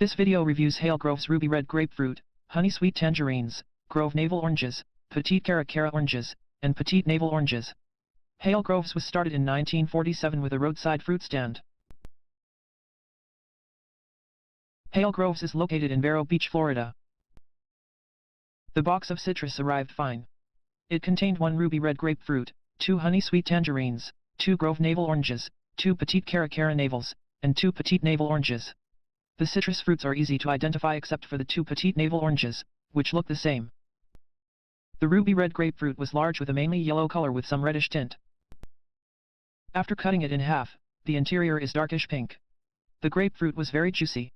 This video reviews Hale Grove's Ruby Red Grapefruit, Honey Sweet Tangerines, Grove Navel Oranges, Petite Cara Oranges, and Petite Navel Oranges. Hale Grove's was started in 1947 with a roadside fruit stand. Hale Grove's is located in Vero Beach, Florida. The box of citrus arrived fine. It contained 1 Ruby Red Grapefruit, 2 Honey Sweet Tangerines, 2 Grove Navel Oranges, 2 Petite Cara Navels, and 2 Petite Navel Oranges. The citrus fruits are easy to identify except for the 2 Petite Navel Oranges, which look the same. The Ruby Red Grapefruit was large with a mainly yellow color with some reddish tint. After cutting it in half, the interior is darkish pink. The grapefruit was very juicy.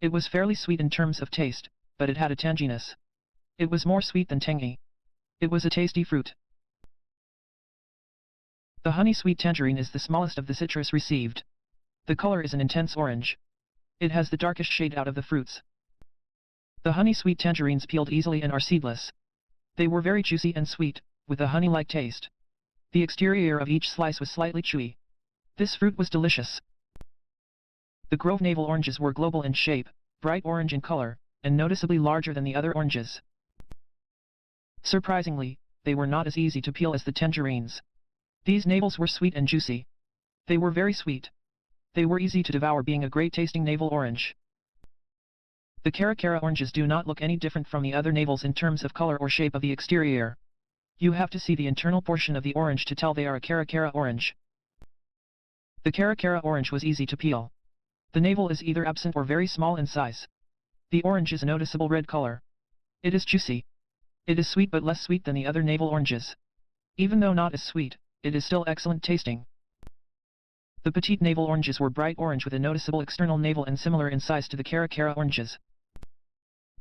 It was fairly sweet in terms of taste, but it had a tanginess. It was more sweet than tangy. It was a tasty fruit. The honey sweet tangerine is the smallest of the citrus received. The color is an intense orange. It has the darkest shade out of the fruits. The honey sweet tangerines peeled easily and are seedless. They were very juicy and sweet, with a honey-like taste. The exterior of each slice was slightly chewy. This fruit was delicious. The Grove Navel oranges were global in shape, bright orange in color, and noticeably larger than the other oranges. Surprisingly, they were not as easy to peel as the tangerines. These navels were sweet and juicy. They were very sweet. They were easy to devour, being a great tasting navel orange. The Cara oranges do not look any different from the other navels in terms of color or shape of the exterior. You have to see the internal portion of the orange to tell they are a Cara orange. The Cara orange was easy to peel. The navel is either absent or very small in size. The orange is a noticeable red color. It is juicy. It is sweet but less sweet than the other navel oranges. Even though not as sweet, it is still excellent tasting. The Petite Navel oranges were bright orange with a noticeable external navel and similar in size to the Cara oranges.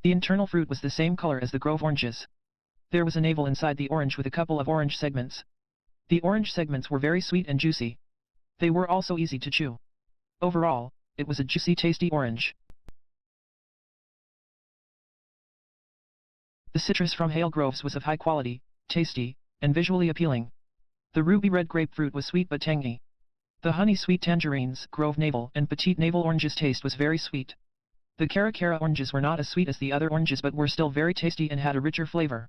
The internal fruit was the same color as the Grove oranges. There was a navel inside the orange with a couple of orange segments. The orange segments were very sweet and juicy. They were also easy to chew. Overall, it was a juicy, tasty orange. The citrus from Hale Grove's was of high quality, tasty, and visually appealing. The Ruby Red Grapefruit was sweet but tangy. The honey sweet tangerines, Grove Navel, and Petite Navel oranges taste was very sweet. The Cara oranges were not as sweet as the other oranges but were still very tasty and had a richer flavor.